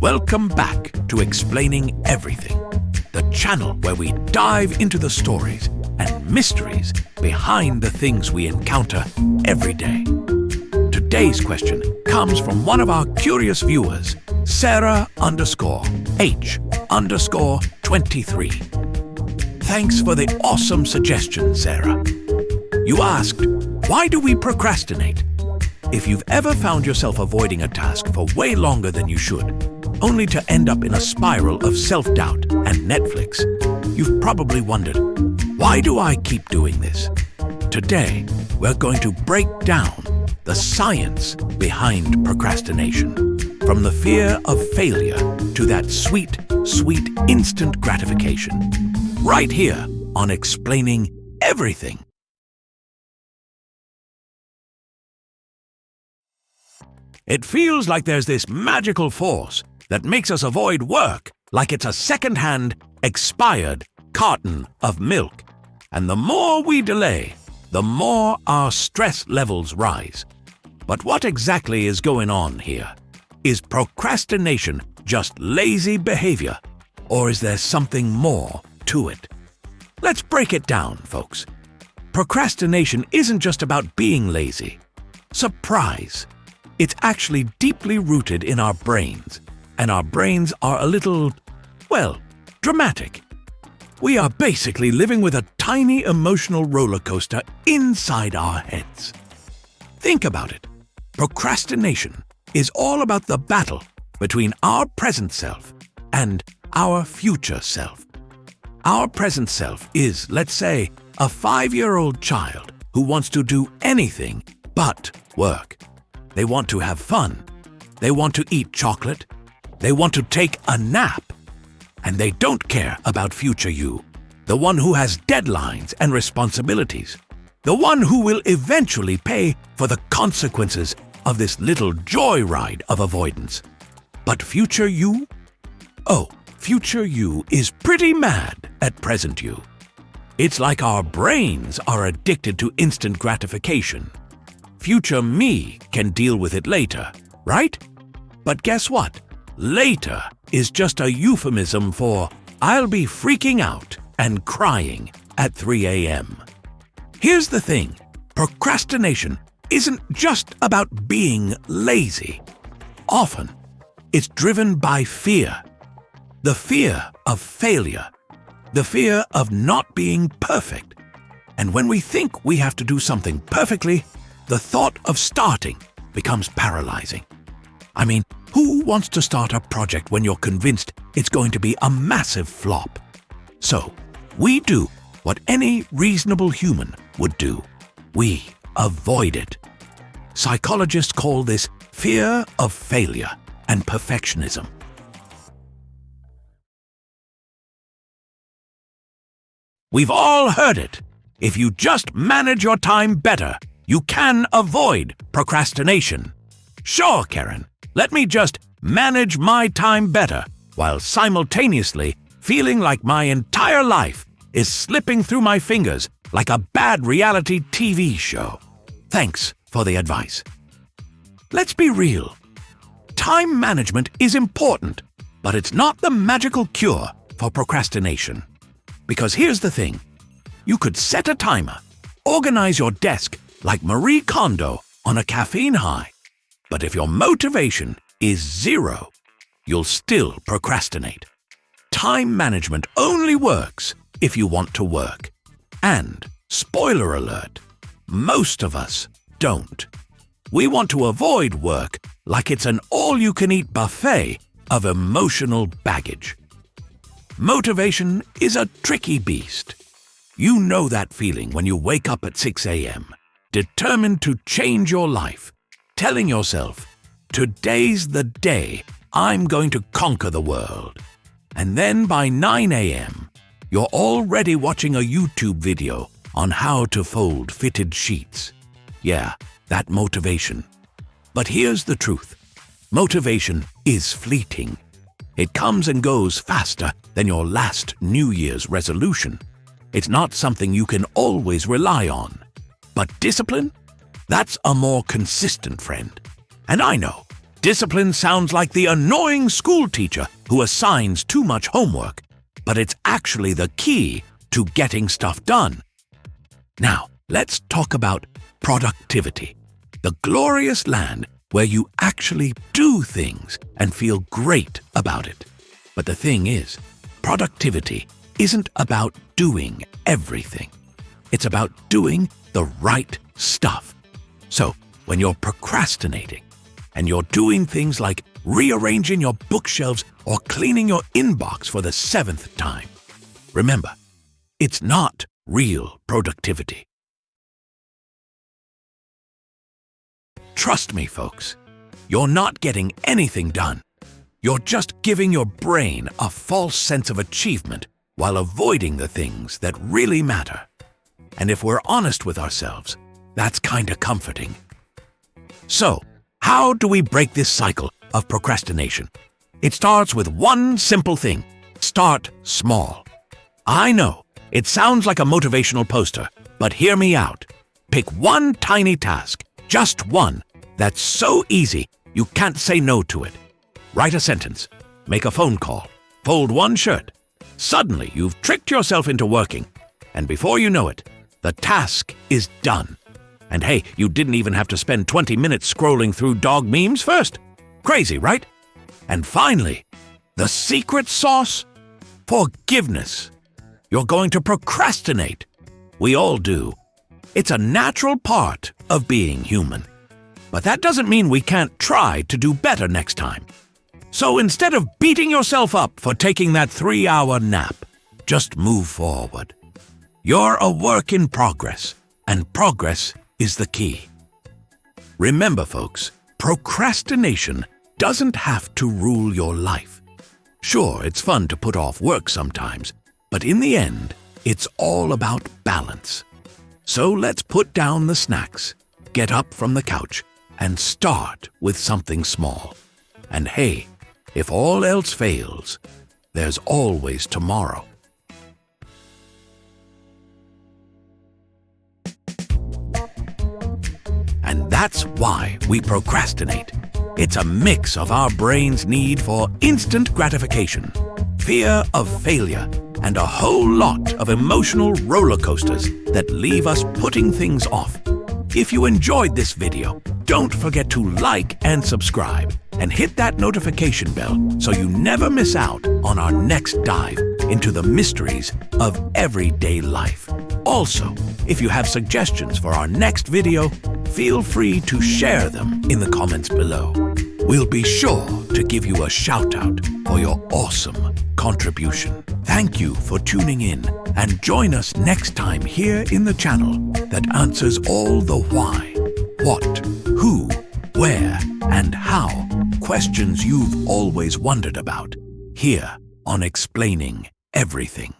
Welcome back to Explaining Everything, the channel where we dive into the stories and mysteries behind the things we encounter every day. Today's question comes from one of our curious viewers, Sarah_H_23. Thanks for the awesome suggestion, Sarah. You asked, why do we procrastinate? If you've ever found yourself avoiding a task for way longer than you should, only to end up in a spiral of self-doubt and Netflix, you've probably wondered, why do I keep doing this? Today, we're going to break down the science behind procrastination, from the fear of failure to that sweet, sweet instant gratification, right here on Explaining Everything. It feels like there's this magical force that makes us avoid work like it's a second-hand, expired carton of milk. And the more we delay, the more our stress levels rise. But what exactly is going on here? Is procrastination just lazy behavior, or is there something more to it? Let's break it down, folks. Procrastination isn't just about being lazy. Surprise! It's actually deeply rooted in our brains, and our brains are a little, well, dramatic. We are basically living with a tiny emotional roller coaster inside our heads. Think about it. Procrastination is all about the battle between our present self and our future self. Our present self is, let's say, a 5-year-old child who wants to do anything but work. They want to have fun. They want to eat chocolate. They want to take a nap. And they don't care about future you, the one who has deadlines and responsibilities, the one who will eventually pay for the consequences of this little joyride of avoidance. But future you? Oh, future you is pretty mad at present you. It's like our brains are addicted to instant gratification. Future me can deal with it later, right? But guess what? Later is just a euphemism for I'll be freaking out and crying at 3 a.m. Here's the thing. Procrastination isn't just about being lazy. Often, it's driven by fear. The fear of failure. The fear of not being perfect. And when we think we have to do something perfectly, the thought of starting becomes paralyzing. I mean, who wants to start a project when you're convinced it's going to be a massive flop? So, we do what any reasonable human would do. We avoid it. Psychologists call this fear of failure and perfectionism. We've all heard it. If you just manage your time better, you can avoid procrastination. Sure, Karen, let me just manage my time better while simultaneously feeling like my entire life is slipping through my fingers like a bad reality TV show. Thanks for the advice. Let's be real. Time management is important, but it's not the magical cure for procrastination. Because here's the thing. You could set a timer, organize your desk like Marie Kondo on a caffeine high, but if your motivation is zero, you'll still procrastinate. Time management only works if you want to work. And, spoiler alert, most of us don't. We want to avoid work like it's an all-you-can-eat buffet of emotional baggage. Motivation is a tricky beast. You know that feeling when you wake up at 6 a.m., determined to change your life, telling yourself, today's the day I'm going to conquer the world. And then by 9 a.m., you're already watching a YouTube video on how to fold fitted sheets. Yeah, that motivation. But here's the truth. Motivation is fleeting. It comes and goes faster than your last New Year's resolution. It's not something you can always rely on. But discipline? That's a more consistent friend. And I know, Discipline sounds like the annoying school teacher who assigns too much homework, but it's actually the key to getting stuff done. Now, let's talk about productivity, the glorious land where you actually do things and feel great about it. But the thing is, productivity isn't about doing everything. It's about doing the right stuff. So, when you're procrastinating and you're doing things like rearranging your bookshelves or cleaning your inbox for the 7th time, remember, it's not real productivity. Trust me, folks, you're not getting anything done. You're just giving your brain a false sense of achievement while avoiding the things that really matter. And if we're honest with ourselves, that's kinda comforting. So, how do we break this cycle of procrastination? It starts with one simple thing. Start small. I know, it sounds like a motivational poster, but hear me out. Pick one tiny task, just one, that's so easy you can't say no to it. Write a sentence, make a phone call, fold one shirt. Suddenly, you've tricked yourself into working, and before you know it, the task is done. And hey, you didn't even have to spend 20 minutes scrolling through dog memes first. Crazy, right? And finally, the secret sauce? Forgiveness. You're going to procrastinate. We all do. It's a natural part of being human. But that doesn't mean we can't try to do better next time. So instead of beating yourself up for taking that 3-hour nap, just move forward. You're a work in progress, and progress is the key. Remember, folks, procrastination doesn't have to rule your life. Sure, it's fun to put off work sometimes, but in the end, it's all about balance. So let's put down the snacks, get up from the couch, and start with something small. And hey, if all else fails, there's always tomorrow. And that's why we procrastinate. It's a mix of our brain's need for instant gratification, fear of failure, and a whole lot of emotional roller coasters that leave us putting things off. If you enjoyed this video, don't forget to like and subscribe, and hit that notification bell so you never miss out on our next dive into the mysteries of everyday life. Also, if you have suggestions for our next video, feel free to share them in the comments below. We'll be sure to give you a shout-out for your awesome contribution. Thank you for tuning in, and join us next time here in the channel that answers all the why, what, who, where, and how questions you've always wondered about, here on Explaining Everything.